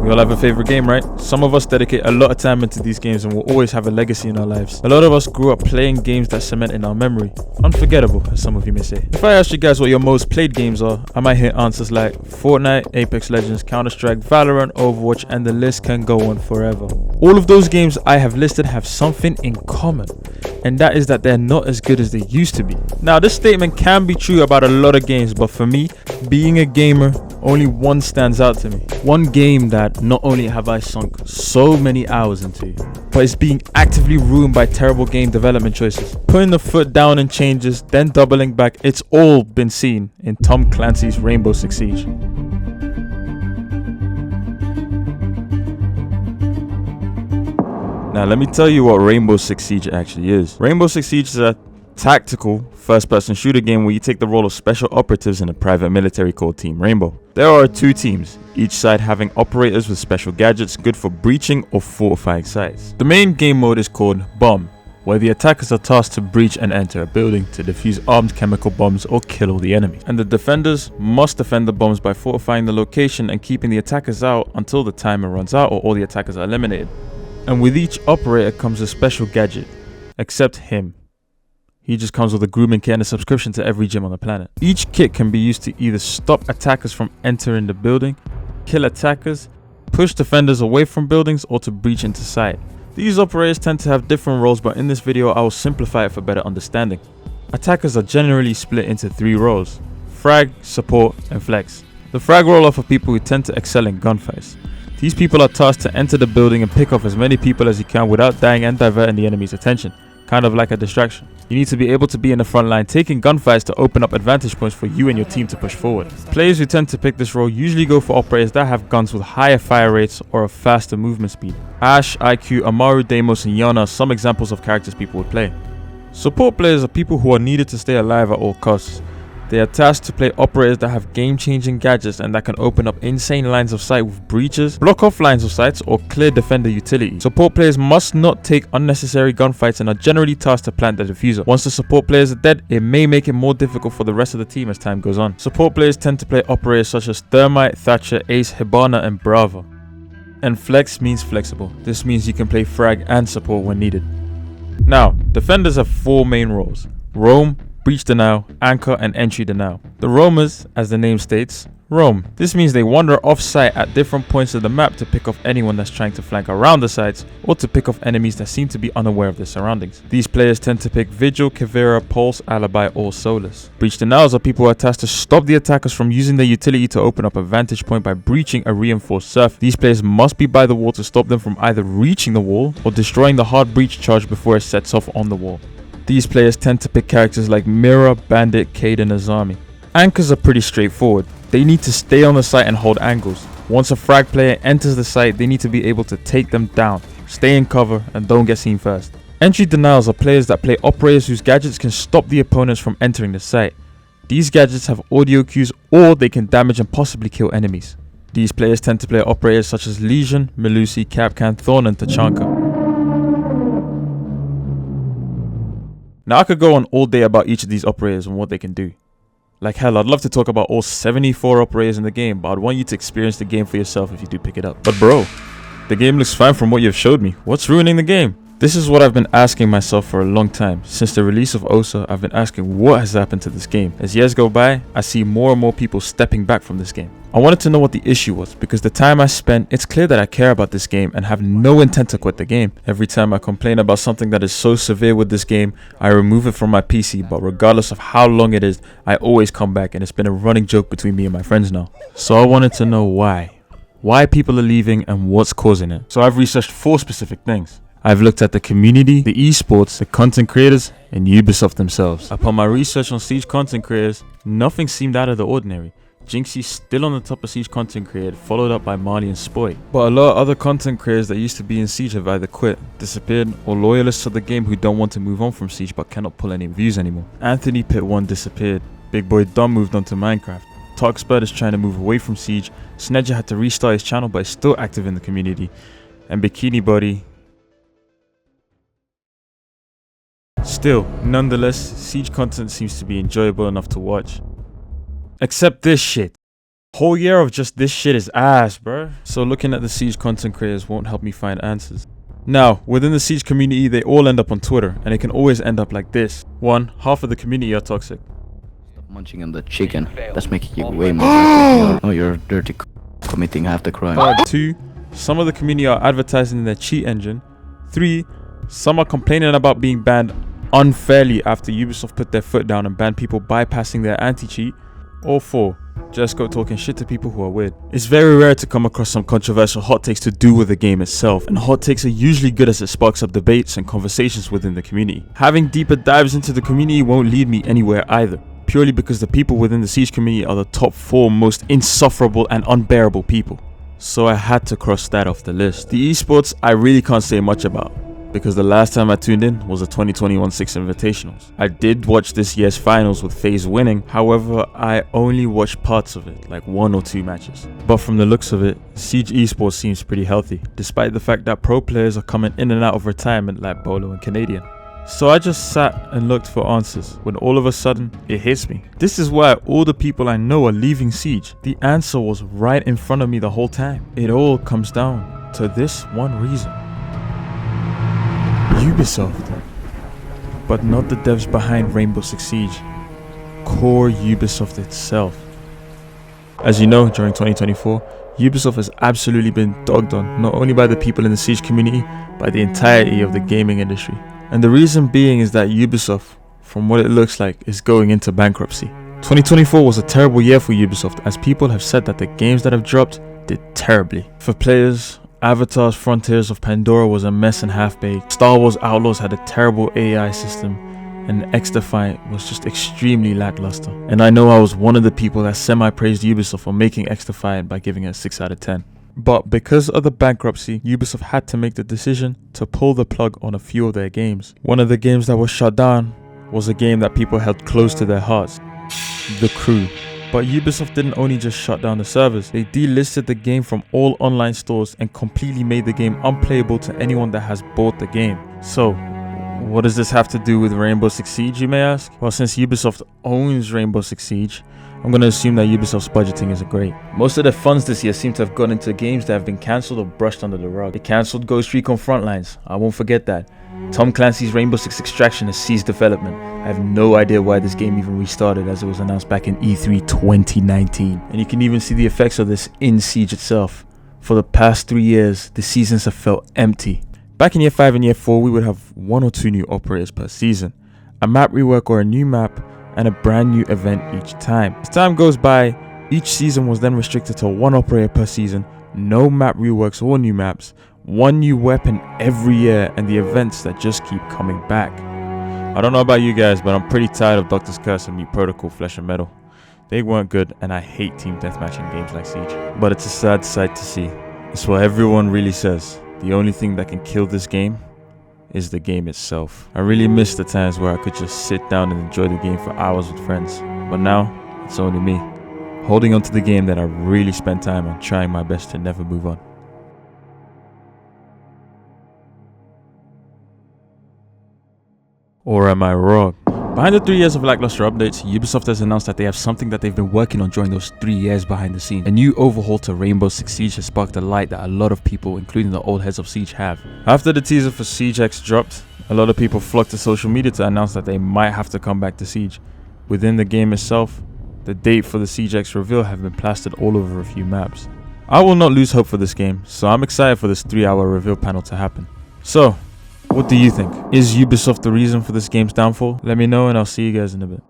We all have a favorite game, right? Some of us dedicate a lot of time into these games and will always have a legacy in our lives. A lot of us grew up playing games that cement in our memory. Unforgettable, as some of you may say. If I asked you guys what your most played games are, I might hear answers like Fortnite, Apex Legends, Counter-Strike, Valorant, Overwatch, and the list can go on forever. All of those games I have listed have something in common, and that is that they're not as good as they used to be. Now, this statement can be true about a lot of games, but for me, being a gamer, only one stands out to me. One game that not only have I sunk so many hours into, but is being actively ruined by terrible game development choices. Putting the foot down in changes, then doubling back, it's all been seen in Tom Clancy's Rainbow Six Siege. Now let me tell you what Rainbow Six Siege actually is. Rainbow Six Siege is a tactical first-person shooter game where you take the role of special operatives in a private military called Team Rainbow. There are 2 teams, each side having operators with special gadgets good for breaching or fortifying sites. The main game mode is called Bomb, where the attackers are tasked to breach and enter a building to defuse armed chemical bombs or kill all the enemy. And the defenders must defend the bombs by fortifying the location and keeping the attackers out until the timer runs out or all the attackers are eliminated. And with each operator comes a special gadget, except him. He just comes with a grooming kit and a subscription to every gym on the planet. Each kit can be used to either stop attackers from entering the building, kill attackers, push defenders away from buildings, or to breach into sight. These operators tend to have different roles, but in this video I will simplify it for better understanding. Attackers are generally split into 3 roles: frag, support, and flex. The frag role are for people who tend to excel in gunfights. These people are tasked to enter the building and pick off as many people as you can without dying and diverting the enemy's attention, kind of like a distraction. You need to be able to be in the front line taking gunfights to open up advantage points for you and your team to push forward. Players who tend to pick this role usually go for operators that have guns with higher fire rates or a faster movement speed. Ashe, IQ, Amaru, Deimos, and Yana are some examples of characters people would play. Support players are people who are needed to stay alive at all costs. They are tasked to play operators that have game-changing gadgets and that can open up insane lines of sight with breaches, block off lines of sight, or clear defender utility. Support players must not take unnecessary gunfights and are generally tasked to plant the diffuser. Once the support players are dead, it may make it more difficult for the rest of the team as time goes on. Support players tend to play operators such as Thermite, Thatcher, Ace, Hibana, and Brava. And flex means flexible. This means you can play frag and support when needed. Now, defenders have 4 main roles: roam, breach denial, anchor, and entry denial. The roamers, as the name states, roam. This means they wander off site at different points of the map to pick off anyone that's trying to flank around the sites or to pick off enemies that seem to be unaware of their surroundings. These players tend to pick Vigil, Kavira, Pulse, Alibi, or Solus. Breach denials are people who are tasked to stop the attackers from using their utility to open up a vantage point by breaching a reinforced surf. These players must be by the wall to stop them from either reaching the wall or destroying the hard breach charge before it sets off on the wall. These players tend to pick characters like Mira, Bandit, Cade, and Azami. Anchors are pretty straightforward. They need to stay on the site and hold angles. Once a frag player enters the site, they need to be able to take them down, stay in cover, and don't get seen first. Entry denials are players that play operators whose gadgets can stop the opponents from entering the site. These gadgets have audio cues or they can damage and possibly kill enemies. These players tend to play operators such as Legion, Melusi, Kapkan, Thorn, and Tachanka. Now I could go on all day about each of these operators and what they can do. Like hell, I'd love to talk about all 74 operators in the game, but I'd want you to experience the game for yourself if you do pick it up. But bro, the game looks fine from what you've showed me. What's ruining the game? This is what I've been asking myself for a long time. Since the release of OSA, I've been asking what has happened to this game. As years go by, I see more and more people stepping back from this game. I wanted to know what the issue was, because the time I spent, it's clear that I care about this game and have no intent to quit the game. Every time I complain about something that is so severe with this game, I remove it from my PC, but regardless of how long it is, I always come back, and it's been a running joke between me and my friends now. So I wanted to know why people are leaving and what's causing it. So I've researched 4 specific things. I've looked at the community, the esports, the content creators, and Ubisoft themselves. Upon my research on Siege content creators, nothing seemed out of the ordinary. Jinxie's still on the top of Siege content creator, followed up by Marley and Spoy. But a lot of other content creators that used to be in Siege have either quit, disappeared, or loyalists to the game who don't want to move on from Siege but cannot pull any views anymore. Anthony Pit 1 disappeared. Big Boy Dom moved on to Minecraft. Talkspurt is trying to move away from Siege. Snedger had to restart his channel but is still active in the community. And Bikini Body... Still, nonetheless, Siege content seems to be enjoyable enough to watch. Except this shit. Whole year of just this shit is ass, bruh. So looking at the Siege content creators won't help me find answers. Now, within the Siege community, they all end up on Twitter, and it can always end up like this. 1, half of the community are toxic. Stop munching on the chicken. That's making you way more aggressive. Oh, you're dirty committing half the crime. 2, some of the community are advertising their cheat engine. 3, some are complaining about being banned unfairly after Ubisoft put their foot down and banned people bypassing their anti-cheat. Or 4, just go talking shit to people who are weird. It's very rare to come across some controversial hot takes to do with the game itself, and hot takes are usually good as it sparks up debates and conversations within the community. Having deeper dives into the community won't lead me anywhere either, purely because the people within the Siege community are the top 4 most insufferable and unbearable people. So I had to cross that off the list. The esports I really can't say much about, because the last time I tuned in was the 2021 Six Invitationals. I did watch this year's finals with FaZe winning, however I only watched parts of it, like 1 or 2 matches. But from the looks of it, Siege esports seems pretty healthy, despite the fact that pro players are coming in and out of retirement like Bolo and Canadian. So I just sat and looked for answers, when all of a sudden, it hits me. This is why all the people I know are leaving Siege. The answer was right in front of me the whole time. It all comes down to this one reason. Ubisoft, but not the devs behind Rainbow Six Siege, core Ubisoft itself. As you know, during 2024, Ubisoft has absolutely been dogged on, not only by the people in the Siege community, but the entirety of the gaming industry. And the reason being is that Ubisoft, from what it looks like, is going into bankruptcy. 2024 was a terrible year for Ubisoft, as people have said that the games that have dropped did terribly. For players, Avatar's Frontiers of Pandora was a mess and half-baked. Star Wars Outlaws had a terrible AI system, and X-Defiant was just extremely lackluster. And I know I was one of the people that semi-praised Ubisoft for making X-Defiant by giving it a 6 out of 10. But because of the bankruptcy, Ubisoft had to make the decision to pull the plug on a few of their games. One of the games that was shut down was a game that people held close to their hearts, The Crew. But Ubisoft didn't only just shut down the servers, they delisted the game from all online stores and completely made the game unplayable to anyone that has bought the game. So, what does this have to do with Rainbow Six Siege, you may ask? Well, since Ubisoft owns Rainbow Six Siege, I'm going to assume that Ubisoft's budgeting isn't great. Most of their funds this year seem to have gone into games that have been cancelled or brushed under the rug. They cancelled Ghost Recon Frontlines, I won't forget that. Tom Clancy's Rainbow Six Extraction has ceased development. I have no idea why this game even restarted, as it was announced back in E3 2019. And you can even see the effects of this in Siege itself. For the past 3 years, the seasons have felt empty. Back in year 5 and year 4, we would have 1 or 2 new operators per season, a map rework or a new map, and a brand new event each time. As time goes by, each season was then restricted to 1 operator per season, no map reworks or new maps, 1 new weapon every year, and the events that just keep coming back. I don't know about you guys, but I'm pretty tired of Doctor's Curse and Meat Protocol Flesh and Metal. They weren't good, and I hate team deathmatch in games like Siege. But it's a sad sight to see. It's what everyone really says. The only thing that can kill this game is the game itself. I really miss the times where I could just sit down and enjoy the game for hours with friends. But now, it's only me, holding on to the game that I really spent time on, trying my best to never move on. Or am I wrong? Behind the 3 years of lackluster updates, Ubisoft has announced that they have something that they've been working on during those 3 years behind the scenes. A new overhaul to Rainbow Six Siege has sparked a light that a lot of people, including the old heads of Siege, have. After the teaser for Siege X dropped, a lot of people flocked to social media to announce that they might have to come back to Siege. Within the game itself, the date for the Siege X reveal have been plastered all over a few maps. I will not lose hope for this game, so I'm excited for this 3-hour reveal panel to happen. So, what do you think? Is Ubisoft the reason for this game's downfall? Let me know and I'll see you guys in a bit.